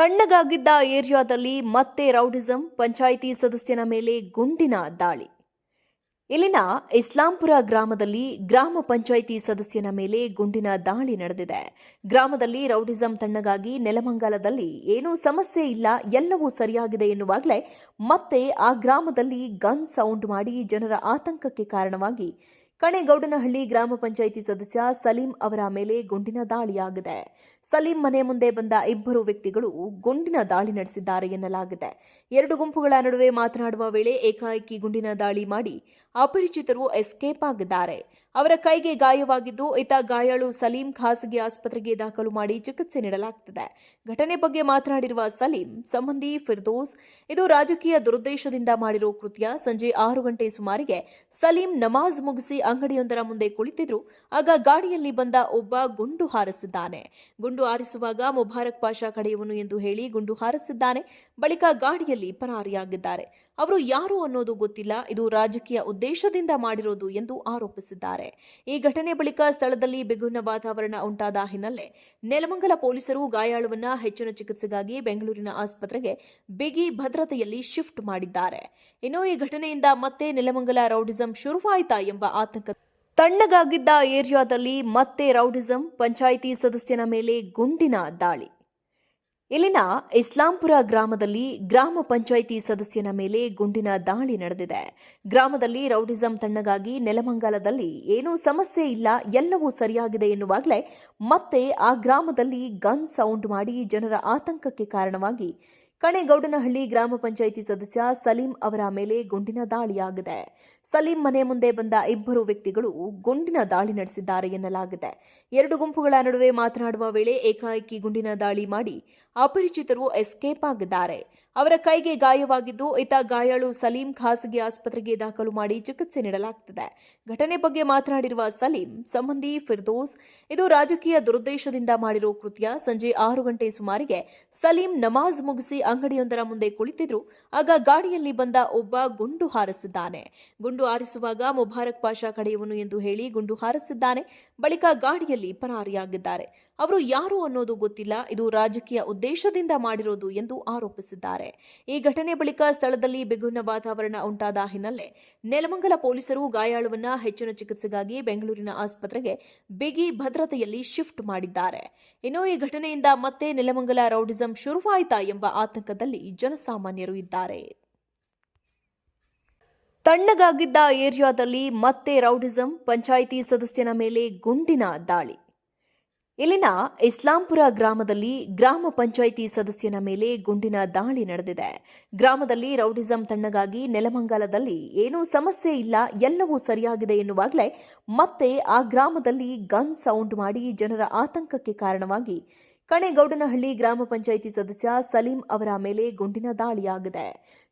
ತಣ್ಣಗಾಗಿದ್ದ ಏರಿಯಾದಲ್ಲಿ ಮತ್ತೆ ರೌಡಿಸಂ, ಪಂಚಾಯಿತಿ ಸದಸ್ಯನ ಮೇಲೆ ಗುಂಡಿನ ದಾಳಿ. ಇಲ್ಲಿನ ಇಸ್ಲಾಂಪುರ ಗ್ರಾಮದಲ್ಲಿ ಗ್ರಾಮ ಪಂಚಾಯಿತಿ ಸದಸ್ಯನ ಮೇಲೆ ಗುಂಡಿನ ದಾಳಿ ನಡೆದಿದೆ. ಗ್ರಾಮದಲ್ಲಿ ರೌಡಿಸಂ ತಣ್ಣಗಾಗಿ ನೆಲಮಂಗಲದಲ್ಲಿ ಏನೂ ಸಮಸ್ಯೆ ಇಲ್ಲ, ಎಲ್ಲವೂ ಸರಿಯಾಗಿದೆ ಎನ್ನುವಾಗಲೇ ಮತ್ತೆ ಆ ಗ್ರಾಮದಲ್ಲಿ ಗನ್ ಸೌಂಡ್ ಮಾಡಿ ಜನರ ಆತಂಕಕ್ಕೆ ಕಾರಣವಾಗಿ ಕಣೇಗೌಡನಹಳ್ಳಿ ಗ್ರಾಮ ಪಂಚಾಯಿತಿ ಸದಸ್ಯ ಸಲೀಂ ಅವರ ಮೇಲೆ ಗುಂಡಿನ ದಾಳಿಯಾಗಿದೆ. ಸಲೀಂ ಮನೆ ಮುಂದೆ ಬಂದ ಇಬ್ಬರು ವ್ಯಕ್ತಿಗಳು ಗುಂಡಿನ ದಾಳಿ ನಡೆಸಿದ್ದಾರೆ ಎನ್ನಲಾಗಿದೆ. ಎರಡು ಗುಂಪುಗಳ ನಡುವೆ ಮಾತನಾಡುವ ವೇಳೆ ಏಕಾಏಕಿ ಗುಂಡಿನ ದಾಳಿ ಮಾಡಿ ಅಪರಿಚಿತರು ಎಸ್ಕೇಪ್ ಆಗಿದ್ದಾರೆ. ಅವರ ಕೈಗೆ ಗಾಯವಾಗಿದ್ದು, ಈತ ಗಾಯಾಳು ಸಲೀಂ ಖಾಸಗಿ ಆಸ್ಪತ್ರೆಗೆ ದಾಖಲು ಮಾಡಿ ಚಿಕಿತ್ಸೆ ನೀಡಲಾಗುತ್ತಿದೆ. ಘಟನೆ ಬಗ್ಗೆ ಮಾತನಾಡಿರುವ ಸಲೀಂ ಸಂಬಂಧಿ ಫಿರ್ದೋಸ್, ಇದು ರಾಜಕೀಯ ದುರುದ್ದೇಶದಿಂದ ಮಾಡಿರೋ ಕೃತ್ಯ. ಸಂಜೆ 6 ಗಂಟೆ ಸುಮಾರಿಗೆ ಸಲೀಂ ನಮಾಜ್ ಮುಗಿಸಿ ಅಂಗಡಿಯೊಂದರ ಮುಂದೆ ಕುಳಿತಿದ್ರು. ಆಗ ಗಾಡಿಯಲ್ಲಿ ಬಂದ ಒಬ್ಬ ಗುಂಡು ಹಾರಿಸಿದ್ದಾನೆ. ಗುಂಡು ಹಾರಿಸುವಾಗ ಮುಬಾರಕ್ ಪಾಷಾ ಕಡೆಯವನು ಎಂದು ಹೇಳಿ ಗುಂಡು ಹಾರಿಸಿದ್ದಾನೆ. ಬಳಿಕ ಗಾಡಿಯಲ್ಲಿ ಪರಾರಿಯಾಗಿದ್ದಾರೆ. ಅವರು ಯಾರು ಅನ್ನೋದು ಗೊತ್ತಿಲ್ಲ, ಇದು ರಾಜಕೀಯ ಉದ್ದೇಶದಿಂದ ಮಾಡಿರೋದು ಎಂದು ಆರೋಪಿಸಿದ್ದಾರೆ. ಈ ಘಟನೆ ಬಳಿಕ ಸ್ಥಳದಲ್ಲಿ ಬಿಗುವಿನ ವಾತಾವರಣ ಉಂಟಾದ ಹಿನ್ನೆಲೆ ನೆಲಮಂಗಲ ಪೊಲೀಸರು ಗಾಯಾಳುವನ್ನ ಹೆಚ್ಚಿನ ಚಿಕಿತ್ಸೆಗಾಗಿ ಬೆಂಗಳೂರಿನ ಆಸ್ಪತ್ರೆಗೆ ಬಿಗಿ ಭದ್ರತೆಯಲ್ಲಿ ಶಿಫ್ಟ್ ಮಾಡಿದ್ದಾರೆ. ಇನ್ನು ಈ ಘಟನೆಯಿಂದ ಮತ್ತೆ ನೆಲಮಂಗಲ ರೌಡಿಸಂ ಶುರುವಾಯಿತಾ ಎಂಬ ಆತಂಕ. ತಣ್ಣಗಾಗಿದ್ದ ಏರಿಯಾದಲ್ಲಿ ಮತ್ತೆ ರೌಡಿಸಂ, ಪಂಚಾಯಿತಿ ಸದಸ್ಯನ ಮೇಲೆ ಗುಂಡಿನ ದಾಳಿ. ಇಲ್ಲಿನ ಇಸ್ಲಾಂಪುರ ಗ್ರಾಮದಲ್ಲಿ ಗ್ರಾಮ ಪಂಚಾಯಿತಿ ಸದಸ್ಯನ ಮೇಲೆ ಗುಂಡಿನ ದಾಳಿ ನಡೆದಿದೆ. ಗ್ರಾಮದಲ್ಲಿ ರೌಡಿಸಂ ತಣ್ಣಗಾಗಿ ನೆಲಮಂಗಲದಲ್ಲಿ ಏನೂ ಸಮಸ್ಯೆ ಇಲ್ಲ, ಎಲ್ಲವೂ ಸರಿಯಾಗಿದೆ ಎನ್ನುವಾಗಲೇ ಮತ್ತೆ ಆ ಗ್ರಾಮದಲ್ಲಿ ಗನ್ ಸೌಂಡ್ ಮಾಡಿ ಜನರ ಆತಂಕಕ್ಕೆ ಕಾರಣವಾಗಿ ಕಣೇಗೌಡನಹಳ್ಳಿ ಗ್ರಾಮ ಪಂಚಾಯಿತಿ ಸದಸ್ಯ ಸಲೀಂ ಅವರ ಮೇಲೆ ಗುಂಡಿನ ದಾಳಿಯಾಗಿದೆ. ಸಲೀಂ ಮನೆ ಮುಂದೆ ಬಂದ ಇಬ್ಬರು ವ್ಯಕ್ತಿಗಳು ಗುಂಡಿನ ದಾಳಿ ನಡೆಸಿದ್ದಾರೆ ಎನ್ನಲಾಗಿದೆ. ಎರಡು ಗುಂಪುಗಳ ನಡುವೆ ಮಾತನಾಡುವ ವೇಳೆ ಏಕಾಏಕಿ ಗುಂಡಿನ ದಾಳಿ ಮಾಡಿ ಅಪರಿಚಿತರು ಎಸ್ಕೇಪ್ ಆಗಿದ್ದಾರೆ. ಅವರ ಕೈಗೆ ಗಾಯವಾಗಿದ್ದು, ಈತ ಗಾಯಾಳು ಸಲೀಂ ಖಾಸಗಿ ಆಸ್ಪತ್ರೆಗೆ ದಾಖಲು ಮಾಡಿ ಚಿಕಿತ್ಸೆ ನೀಡಲಾಗುತ್ತಿದೆ. ಘಟನೆ ಬಗ್ಗೆ ಮಾತನಾಡಿರುವ ಸಲೀಂ ಸಂಬಂಧಿ ಫಿರ್ದೋಸ್, ಇದು ರಾಜಕೀಯ ದುರುದ್ದೇಶದಿಂದ ಮಾಡಿರೋ ಕೃತ್ಯ. ಸಂಜೆ 6 ಗಂಟೆ ಸುಮಾರಿಗೆ ಸಲೀಂ ನಮಾಜ್ ಮುಗಿಸಿ ಅಂಗಡಿಯೊಂದರ ಮುಂದೆ ಕುಳಿತಿದ್ರು. ಆಗ ಗಾಡಿಯಲ್ಲಿ ಬಂದ ಒಬ್ಬ ಗುಂಡು ಹಾರಿಸಿದ್ದಾನೆ. ಗುಂಡು ಹಾರಿಸುವಾಗ ಮುಬಾರಕ್ ಪಾಷಾ ಕಡೆಯವನು ಎಂದು ಹೇಳಿ ಗುಂಡು ಹಾರಿಸಿದ್ದಾನೆ. ಬಳಿಕ ಗಾಡಿಯಲ್ಲಿ ಪರಾರಿಯಾಗಿದ್ದಾರೆ. ಅವರು ಯಾರು ಅನ್ನೋದು ಗೊತ್ತಿಲ್ಲ, ಇದು ರಾಜಕೀಯ ಉದ್ದೇಶದಿಂದ ಮಾಡಿರೋದು ಎಂದು ಆರೋಪಿಸಿದ್ದಾರೆ. ಈ ಘಟನೆ ಬಳಿಕ ಸ್ಥಳದಲ್ಲಿ ಬಿಗುವಿನ ವಾತಾವರಣ ಉಂಟಾದ ಹಿನ್ನೆಲೆ ನೆಲಮಂಗಲ ಪೊಲೀಸರು ಗಾಯಾಳುವನ್ನ ಹೆಚ್ಚಿನ ಚಿಕಿತ್ಸೆಗಾಗಿ ಬೆಂಗಳೂರಿನ ಆಸ್ಪತ್ರೆಗೆ ಬಿಗಿ ಭದ್ರತೆಯಲ್ಲಿ ಶಿಫ್ಟ್ ಮಾಡಿದ್ದಾರೆ. ಇನ್ನು ಈ ಘಟನೆಯಿಂದ ಮತ್ತೆ ನೆಲಮಂಗಲ ರೌಡಿಸಂ ಶುರುವಾಯಿತಾ ಎಂಬ ಆತಂಕದಲ್ಲಿ ಜನಸಾಮಾನ್ಯರು ಇದ್ದಾರೆ. ತಣ್ಣಗಾಗಿದ್ದ ಏರಿಯಾದಲ್ಲಿ ಮತ್ತೆ ರೌಡಿಸಂ, ಪಂಚಾಯಿತಿ ಸದಸ್ಯನ ಮೇಲೆ ಗುಂಡಿನ ದಾಳಿ. ಇಲ್ಲಿನ ಇಸ್ಲಾಂಪುರ ಗ್ರಾಮದಲ್ಲಿ ಗ್ರಾಮ ಪಂಚಾಯಿತಿ ಸದಸ್ಯನ ಮೇಲೆ ಗುಂಡಿನ ದಾಳಿ ನಡೆದಿದೆ. ಗ್ರಾಮದಲ್ಲಿ ರೌಡಿಸಂ ತಣ್ಣಗಾಗಿ ನೆಲಮಂಗಲದಲ್ಲಿ ಏನೂ ಸಮಸ್ಯೆ ಇಲ್ಲ, ಎಲ್ಲವೂ ಸರಿಯಾಗಿದೆ ಎನ್ನುವಾಗಲೇ ಮತ್ತೆ ಆ ಗ್ರಾಮದಲ್ಲಿ ಗನ್ ಸೌಂಡ್ ಮಾಡಿ ಜನರ ಆತಂಕಕ್ಕೆ ಕಾರಣವಾಗಿ ಕಣೇಗೌಡನಹಳ್ಳಿ ಗ್ರಾಮ ಪಂಚಾಯಿತಿ ಸದಸ್ಯ ಸಲೀಂ ಅವರ ಮೇಲೆ ಗುಂಡಿನ ದಾಳಿಯಾಗಿದೆ.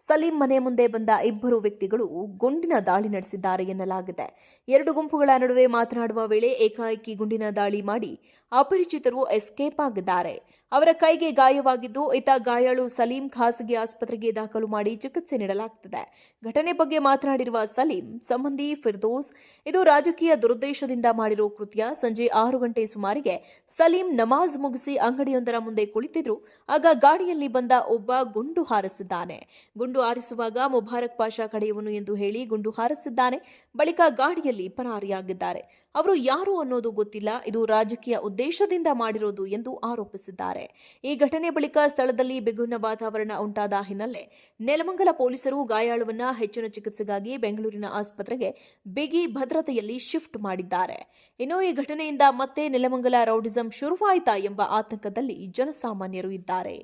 ಸಲೀಂ ಮನೆ ಮುಂದೆ ಬಂದ ಇಬ್ಬರು ವ್ಯಕ್ತಿಗಳು ಗುಂಡಿನ ದಾಳಿ ನಡೆಸಿದ್ದಾರೆ ಎನ್ನಲಾಗಿದೆ. ಎರಡು ಗುಂಪುಗಳ ನಡುವೆ ಮಾತನಾಡುವ ವೇಳೆ ಏಕಾಏಕಿ ಗುಂಡಿನ ದಾಳಿ ಮಾಡಿ ಅಪರಿಚಿತರು ಎಸ್ಕೇಪ್ ಆಗಿದ್ದಾರೆ. ಅವರ ಕೈಗೆ ಗಾಯವಾಗಿದ್ದು, ಈತ ಗಾಯಾಳು ಸಲೀಂ ಖಾಸಗಿ ಆಸ್ಪತ್ರೆಗೆ ದಾಖಲು ಮಾಡಿ ಚಿಕಿತ್ಸೆ ನೀಡಲಾಗುತ್ತಿದೆ. ಘಟನೆ ಬಗ್ಗೆ ಮಾತನಾಡಿರುವ ಸಲೀಂ ಸಂಬಂಧಿ ಫಿರ್ದೋಸ್, ಇದು ರಾಜಕೀಯ ದುರುದ್ದೇಶದಿಂದ ಮಾಡಿರೋ ಕೃತ್ಯ. ಸಂಜೆ 6 ಗಂಟೆ ಸುಮಾರಿಗೆ ಸಲೀಂ ನಮಾಜ್ ಮುಗಿಸಿ ಅಂಗಡಿಯೊಂದರ ಮುಂದೆ ಕುಳಿತಿದ್ರು. ಆಗ ಗಾಡಿಯಲ್ಲಿ ಬಂದ ಒಬ್ಬ ಗುಂಡು ಹಾರಿಸಿದ್ದಾನೆ. ಗುಂಡು ಹಾರಿಸುವಾಗ ಮುಬಾರಕ್ ಪಾಷಾ ಕಡೆಯವನು ಎಂದು ಹೇಳಿ ಗುಂಡು ಹಾರಿಸಿದ್ದಾನೆ. ಬಳಿಕ ಗಾಡಿಯಲ್ಲಿ ಪರಾರಿಯಾಗಿದ್ದಾರೆ. ಅವರು ಯಾರು ಅನ್ನೋದು ಗೊತ್ತಿಲ್ಲ, ಇದು ರಾಜಕೀಯ ಉದ್ದೇಶದಿಂದ ಮಾಡಿರೋದು ಎಂದು ಆರೋಪಿಸಿದ್ದಾರೆ. ಈ ಘಟನೆ ಬಳಿಕ ಸ್ಥಳದಲ್ಲಿ ಬಿಗುವಿನ ವಾತಾವರಣ ಉಂಟಾದ ಹಿನ್ನೆಲೆ ನೆಲಮಂಗಲ ಪೊಲೀಸರು ಗಾಯಾಳುವನ್ನ ಹೆಚ್ಚಿನ ಚಿಕಿತ್ಸೆಗಾಗಿ ಬೆಂಗಳೂರಿನ ಆಸ್ಪತ್ರೆಗೆ ಬಿಗಿ ಭದ್ರತೆಯಲ್ಲಿ ಶಿಫ್ಟ್ ಮಾಡಿದ್ದಾರೆ. ಇನ್ನು ಈ ಘಟನೆಯಿಂದ ಮತ್ತೆ ನೆಲಮಂಗಲ ರೌಡಿಸಂ ಶುರುವಾಯಿತಾ ಎಂಬ ಆತಂಕದಲ್ಲಿ ಜನಸಾಮಾನ್ಯರು ಇದ್ದಾರೆ.